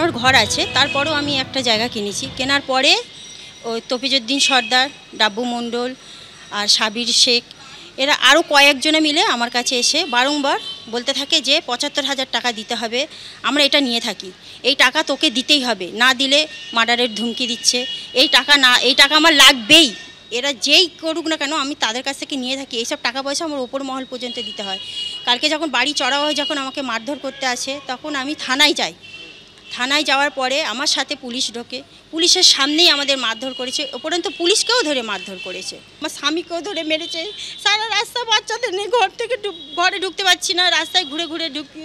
আমার ঘর আছে, তারপরেও আমি একটা জায়গা কিনেছি। কেনার পরে ওই তফিজউদ্দিন সর্দার, ডাব্বু মণ্ডল আর সাবির শেখ এরা আরও কয়েকজনে মিলে আমার কাছে এসে বারংবার বলতে থাকে যে ৭৫,০০০ টাকা দিতে হবে, আমরা এটা নিয়ে থাকি, এই টাকা তোকে দিতেই হবে, না দিলে মার্ডারের ধমকি দিচ্ছে, এই টাকা আমার লাগবেই। এরা যেই করুক না কেন আমি তাদের কাছ থেকে নিয়ে থাকি, এইসব টাকা পয়সা আমার ওপর মহল পর্যন্ত দিতে হয়। কালকে যখন বাড়ি চড়াও হয়, যখন আমাকে মারধর করতে আসে, তখন আমি থানায় যাই। থানায় যাওয়ার পরে আমার সাথে পুলিশ ঢোকে, পুলিশের সামনেই আমাদের মারধর করেছে, উপরন্তু পুলিশকেও ধরে মারধর করেছে, আমার স্বামীকেও ধরে মেরেছে। সারা রাস্তা বাচ্চাদের নিয়ে ঘরে ঢুকতে পারছি না, রাস্তায় ঘুরে ঘুরে ঢুকি।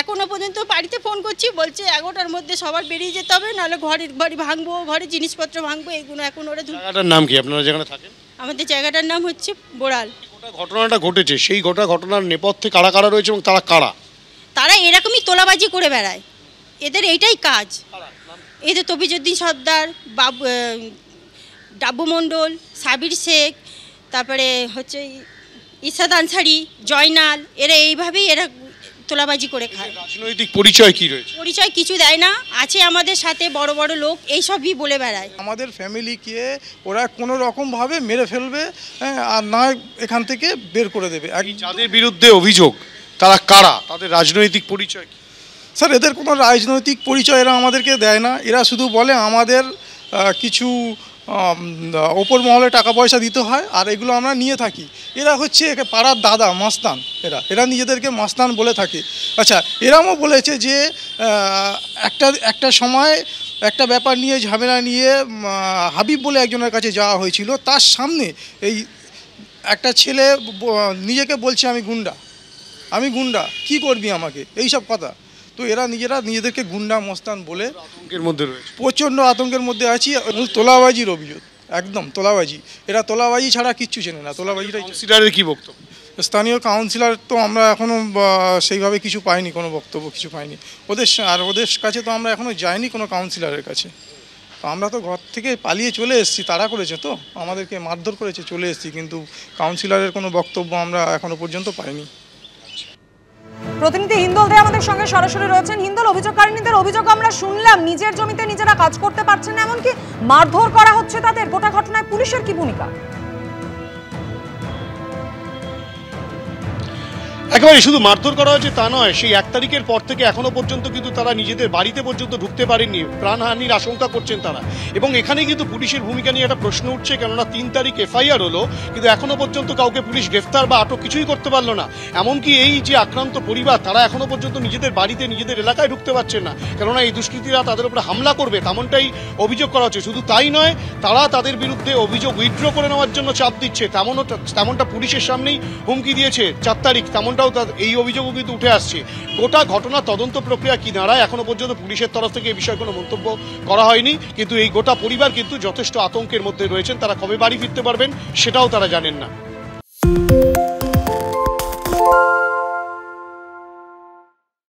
এখনও পর্যন্ত বাড়িতে ফোন করছি, বলছে 11টার মধ্যে সবার বেরিয়ে যেতে হবে, নাহলে বাড়ি ভাঙবো, ঘরে জিনিসপত্র ভাঙবো। এগুলো এখন ওরা। জায়গাটার নাম কি আপনারা যেখানে থাকেন? আমাদের জায়গাটার নাম হচ্ছে বোড়াল। ঘটনাটা ঘটেছে, সেই ঘটনার নেপথ্যে কারা কারা রয়েছে এবং তারা কারা? তারা এরকমই তোলাবাজি করে বেড়ায়, এদের এইটাই কাজ। এই যে তফিজউদ্দিন সর্দার, ডাব্বু মণ্ডল, সাবির শেখ, তারপরে হচ্ছে ইসাদ আনসারি, জয়নাল, এরা এইভাবেই তোলাবাজি করে খায়। রাজনৈতিক পরিচয় কি রয়েছে? পরিচয় কিছু দেয় না, আছে আমাদের সাথে বড় বড় লোক, এইসবই বলে বেড়ায়। আমাদের ফ্যামিলিকে ওরা কোনো রকমভাবে মেরে ফেলবে, আর না এখান থেকে বের করে দেবে। যাদের বিরুদ্ধে অভিযোগ তারা কারা, তাদের রাজনৈতিক পরিচয় কি? স্যার, এদের কোনো রাজনৈতিক পরিচয় এরা আমাদেরকে দেয় না। এরা শুধু বলে আমাদের কিছু ওপর মহলে টাকা পয়সা দিতে হয়, আর এগুলো আমরা নিয়ে থাকি। এরা হচ্ছে পাড়ার দাদা মাস্তান, এরা নিজেদেরকে মাস্তান বলে থাকে। আচ্ছা, এরাও বলেছে যে একটা সময় একটা ব্যাপার নিয়ে ঝামেলা নিয়ে হাবিব বলে একজনের কাছে যাওয়া হয়েছিল, তার সামনে এই একটা ছেলে নিজেকে বলছে আমি গুন্ডা, কি করবি আমাকে, এইসব কথা। তো এরা নিজেদেরকে গুন্ডা মস্তান বলে আতঙ্কের মধ্যে রয়েছে, প্রচণ্ড আতঙ্কের মধ্যে আছি। তোলাবাজির অভিযোগ, একদম তোলাবাজি। এরা তোলাবাজি ছাড়া কিচ্ছু চেনে না। তোলাবাজিটাই। কাউন্সিলরের কি বক্তব্য? স্থানীয় কাউন্সিলর তো আমরা এখনও সেইভাবে কিছু পাইনি, কোনো বক্তব্য কিছু পাইনি ওদের কাছে। তো আমরা এখনও যাইনি কোনো কাউন্সিলরের কাছে। তো আমরা তো ঘর থেকে পালিয়ে চলে এসেছি, তাড়া করেছে, তো আমাদেরকে মারধর করেছে, চলে এসেছি, কিন্তু কাউন্সিলরের কোনো বক্তব্য আমরা এখনও পর্যন্ত পাইনি। প্রতিনিধি হিন্দল দে আমাদের সঙ্গে সরাসরি রয়েছেন। হিন্দল, অভিযোগকারীদের অভিযোগ আমরা শুনলাম, নিজের জমিতে নিজেরা কাজ করতে পারছেন না, এমনকি মারধর করা হচ্ছে তাদের। গোটা ঘটনায় পুলিশের কি ভূমিকা? একেবারে শুধু মারধর করা হয়েছে তা নয়, সেই 1 তারিখের পর থেকে এখনো পর্যন্ত কিন্তু তারা নিজেদের বাড়িতে পর্যন্ত ঢুকতে পারেননি, প্রাণহানির আশঙ্কা করছেন তারা। এবং এখানে কিন্তু পুলিশের ভূমিকা নিয়ে একটা প্রশ্ন উঠছে, কেননা 3 তারিখ এফআইআর হলো, কিন্তু এখনো পর্যন্ত কাউকে পুলিশ গ্রেফতার বা আটক কিছুই করতে পারলো না। এমনকি এই যে আক্রান্ত পরিবার, তারা এখনো পর্যন্ত নিজেদের বাড়িতে নিজেদের এলাকায় ঢুকতে পারছেন না, কেননা এই দুষ্কৃতীরা তাদের উপরে হামলা করবে, তেমনটাই অভিযোগ করা হচ্ছে। শুধু তাই নয়, তারা তাদের বিরুদ্ধে অভিযোগ উইথড্র করে নেওয়ার জন্য চাপ দিচ্ছে, তেমনটা পুলিশের সামনেই হুমকি দিয়েছে 4 তারিখ, তেমনটাও এই অভিযোগও কিন্তু উঠে আসছে। গোটা ঘটনা তদন্ত প্রক্রিয়া কি দাঁড়ায় এখনো পর্যন্ত পুলিশের তরফ থেকে এই বিষয়ে কোনো মন্তব্য করা হয়নি, কিন্তু এই গোটা পরিবার কিন্তু যথেষ্ট আতঙ্কের মধ্যে রয়েছেন। তারা কবে বাড়ি ফিরতে পারবেন সেটাও তারা জানেন না।